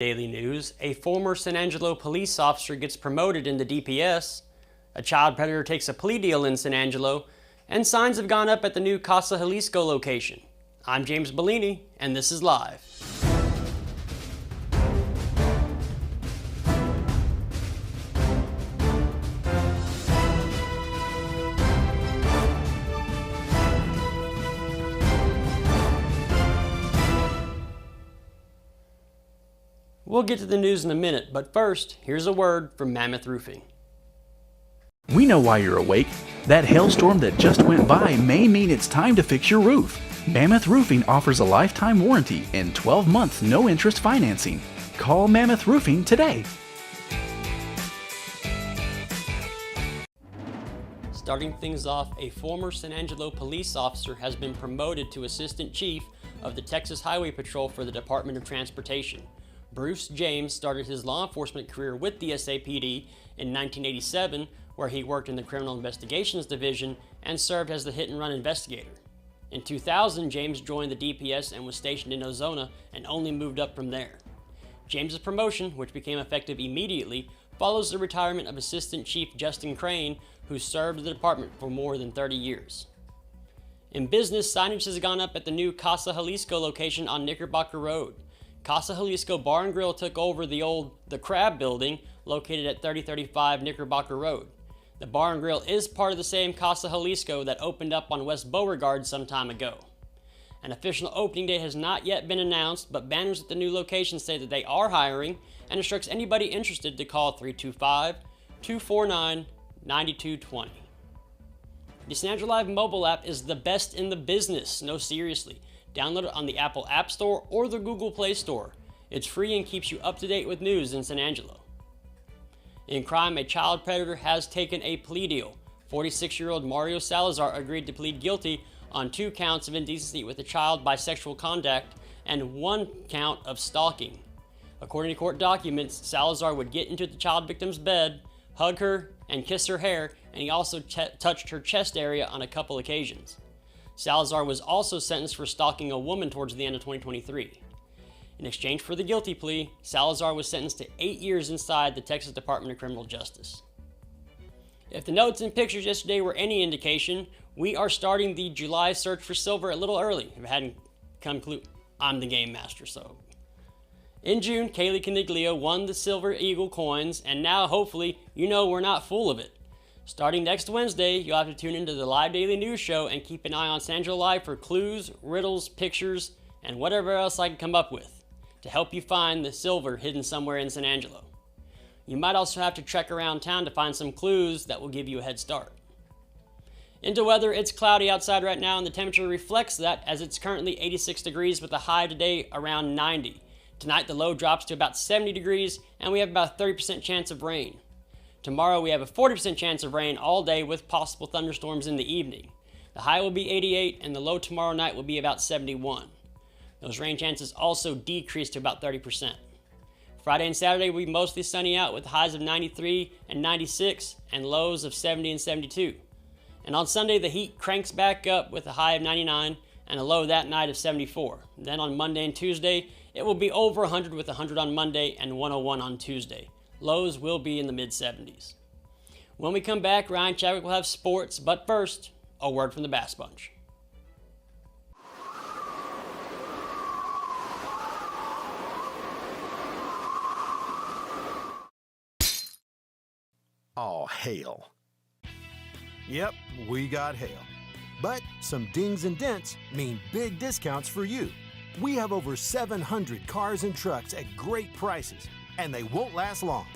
Daily news, a former San Angelo police officer gets promoted into DPS, a child predator takes a plea deal in San Angelo, and signs have gone up at the new Casa Jalisco location. I'm James Bellini, and this is Live. We'll get to the news in a minute, but first, here's a word from Mammoth Roofing. We know why you're awake. That hailstorm that just went by may mean it's time to fix your roof. Mammoth Roofing offers a lifetime warranty and 12-month no-interest financing. Call Mammoth Roofing today. Starting things off, a former San Angelo police officer has been promoted to Assistant Chief of the Texas Highway Patrol for the Department of Transportation. Bruce James started his law enforcement career with the SAPD in 1987, where he worked in the Criminal Investigations Division and served as the hit-and-run investigator. In 2000, James joined the DPS and was stationed in Ozona and only moved up from there. James's promotion, which became effective immediately, follows the retirement of Assistant Chief Justin Crane, who served the department for more than 30 years. In business, signage has gone up at the new Casa Jalisco location on Knickerbocker Road. Casa Jalisco Bar Grill took over the Crab building located at 3035 Knickerbocker Road. The Bar and Grill is part of the same Casa Jalisco that opened up on West Beauregard some time ago. An official opening date has not yet been announced, but banners at the new location say that they are hiring and instructs anybody interested to call 325-249-9220. The San Angelo Live mobile app is the best in the business, no seriously. Download it on the Apple App Store or the Google Play Store. It's free and keeps you up to date with news in San Angelo. In crime, a child predator has taken a plea deal. 46-year-old Mario Salazar agreed to plead guilty on 2 counts of indecency with a child by sexual contact and 1 count of stalking. According to court documents, Salazar would get into the child victim's bed, hug her, and kiss her hair, and he also touched her chest area on a couple occasions. Salazar was also sentenced for stalking a woman towards the end of 2023. In exchange for the guilty plea, Salazar was sentenced to 8 years inside the Texas Department of Criminal Justice. If the notes and pictures yesterday were any indication, we are starting the July search for silver a little early. If it hadn't come clue, I'm the game master, so. In June, Kaylee Caniglio won the Silver Eagle coins, and now hopefully you know we're not full of it. Starting next Wednesday, you'll have to tune into the Live Daily News Show and keep an eye on San Angelo Live for clues, riddles, pictures, and whatever else I can come up with to help you find the silver hidden somewhere in San Angelo. You might also have to trek around town to find some clues that will give you a head start. Into weather, it's cloudy outside right now and the temperature reflects that as it's currently 86 degrees with a high today around 90. Tonight the low drops to about 70 degrees and we have about a 30% chance of rain. Tomorrow we have a 40% chance of rain all day with possible thunderstorms in the evening. The high will be 88 and the low tomorrow night will be about 71. Those rain chances also decrease to about 30%. Friday and Saturday will be mostly sunny out with highs of 93 and 96 and lows of 70 and 72. And on Sunday the heat cranks back up with a high of 99 and a low that night of 74. Then on Monday and Tuesday it will be over 100 with 100 on Monday and 101 on Tuesday. Lows will be in the mid-70s. When we come back, Ryan Chadwick will have sports, but first, a word from the Bass Bunch. Oh, hail. Yep, we got hail. But some dings and dents mean big discounts for you. We have over 700 cars and trucks at great prices, and they won't last long.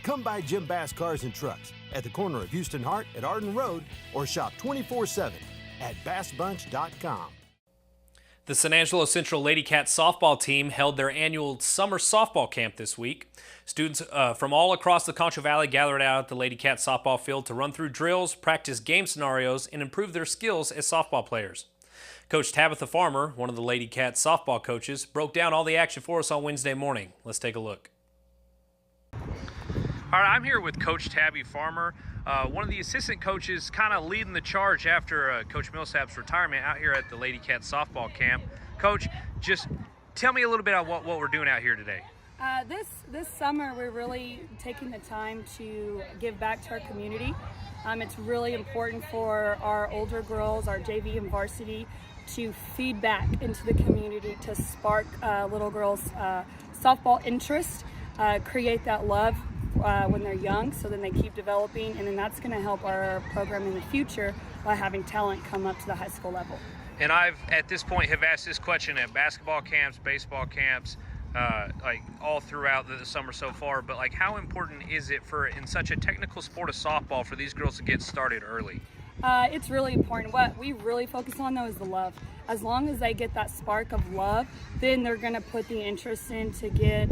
Come by Jim Bass Cars and Trucks at the corner of Houston Hart at Arden Road or shop 24/7 at bassbunch.com. The San Angelo Central Lady Cat softball team held their annual summer softball camp this week. Students from all across the Concho Valley gathered out at the Lady Cat softball field to run through drills, practice game scenarios, and improve their skills as softball players. Coach Tabitha Farmer, one of the Lady Cat softball coaches, broke down all the action for us on Wednesday morning. Let's take a look. All right, I'm here with Coach Tabby Farmer, one of the assistant coaches kind of leading the charge after Coach Millsap's retirement out here at the Lady Cat softball camp. Coach, just tell me a little bit about what we're doing out here today. This summer, we're really taking the time to give back to our community. It's really important for our older girls, our JV and varsity, to feed back into the community to spark little girls' softball interest, create that love when they're young, so then they keep developing, and then that's going to help our program in the future by having talent come up to the high school level. And I've, at this point, have asked this question at basketball camps, baseball camps, like all throughout the summer so far, but like how important is it for, in such a technical sport of softball, for these girls to get started early? It's really important. What we really focus on though is the love. As long as they get that spark of love, then they're going to put the interest in to get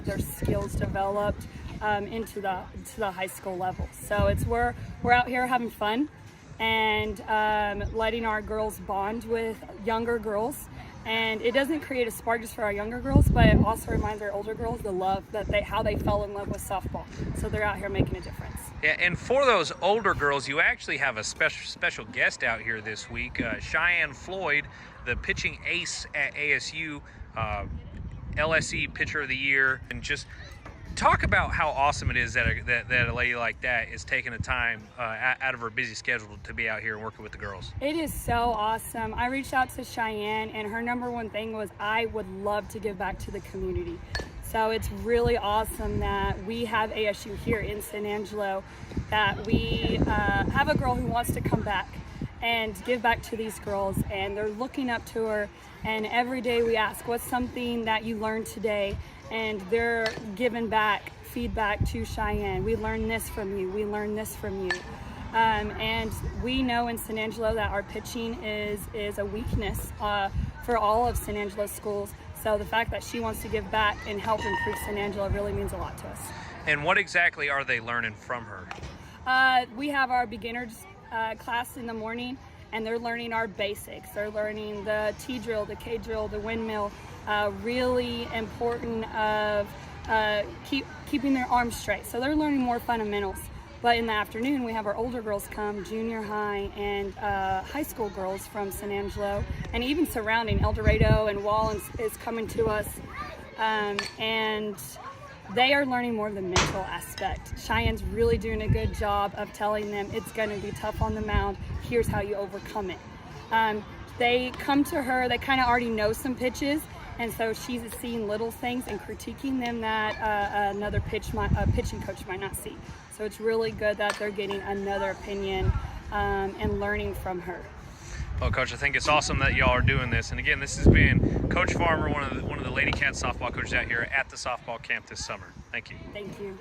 their skills developed into the high school level. So it's we're out here having fun and letting our girls bond with younger girls. And it doesn't create a spark just for our younger girls, but it also reminds our older girls the love that how they fell in love with softball. So they're out here making a difference. Yeah, and for those older girls, you actually have a special guest out here this week, Cheyenne Floyd, the pitching ace at ASU, LSE Pitcher of the Year, and just talk about how awesome it is that a lady like that is taking the time out of her busy schedule to be out here and working with the girls. It is so awesome. I reached out to Cheyenne, and her number one thing was, I would love to give back to the community. So it's really awesome that we have ASU here in San Angelo, that we have a girl who wants to come back and give back to these girls, and they're looking up to her, and every day we ask, what's something that you learned today? And they're giving back feedback to Cheyenne. We learned this from you. We learned this from you. And we know in San Angelo that our pitching is a weakness for all of San Angelo schools. So the fact that she wants to give back and help improve San Angelo really means a lot to us. And what exactly are they learning from her? We have our beginners class in the morning, and they're learning our basics. They're learning the T drill, the K drill, the windmill. Really important of keeping their arms straight. So they're learning more fundamentals. But in the afternoon, we have our older girls come, junior high and high school girls from San Angelo, and even surrounding El Dorado and Wall is coming to us. And they are learning more of the mental aspect. Cheyenne's really doing a good job of telling them it's going to be tough on the mound. Here's how you overcome it. They come to her, they kind of already know some pitches, and so she's seeing little things and critiquing them that another pitching coach might not see. So it's really good that they're getting another opinion and learning from her. Well, Coach, I think it's awesome that y'all are doing this. And again, this has been Coach Farmer, one of the Lady Cats softball coaches out here at the softball camp this summer. Thank you. Thank you.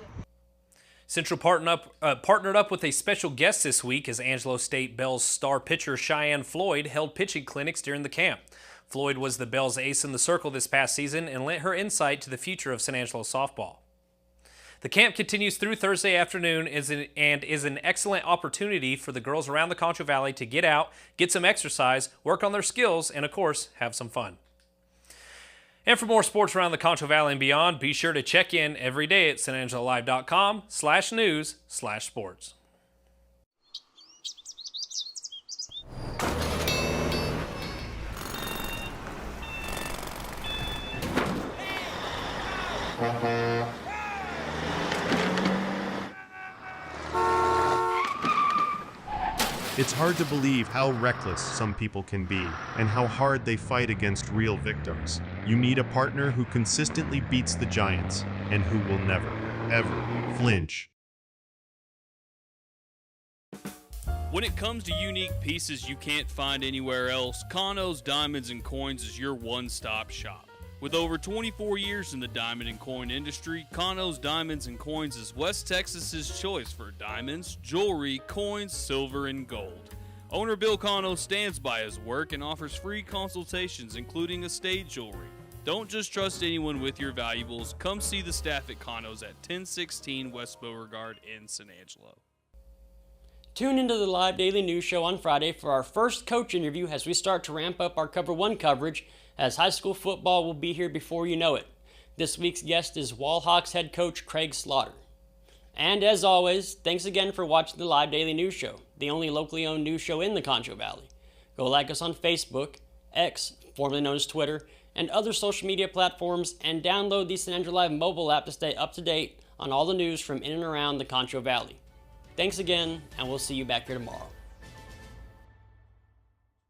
Central partnered up with a special guest this week as Angelo State Bell's star pitcher Cheyenne Floyd held pitching clinics during the camp. Floyd was the Bell's ace in the circle this past season and lent her insight to the future of San Angelo softball. The camp continues through Thursday afternoon and is an excellent opportunity for the girls around the Concho Valley to get out, get some exercise, work on their skills, and of course, have some fun. And for more sports around the Concho Valley and beyond, be sure to check in every day at sanangelolive.com/news/sports. It's hard to believe how reckless some people can be and how hard they fight against real victims. You need a partner who consistently beats the giants and who will never, ever flinch. When it comes to unique pieces you can't find anywhere else, Kano's Diamonds and Coins is your one-stop shop. With over 24 years in the diamond and coin industry, Kano's Diamonds and Coins is West Texas's choice for diamonds, jewelry, coins, silver, and gold. Owner Bill Kano stands by his work and offers free consultations, including estate jewelry. Don't just trust anyone with your valuables. Come see the staff at Kano's at 1016 West Beauregard in San Angelo. Tune into the live daily news show on Friday for our first coach interview as we start to ramp up our Cover 1 coverage, as high school football will be here before you know it. This week's guest is Wallhawks head coach Craig Slaughter. And as always, thanks again for watching the live daily news show, the only locally owned news show in the Concho Valley. Go like us on Facebook, X, formerly known as Twitter, and other social media platforms, and download the San Angelo Live mobile app to stay up to date on all the news from in and around the Concho Valley. Thanks again, and we'll see you back here tomorrow.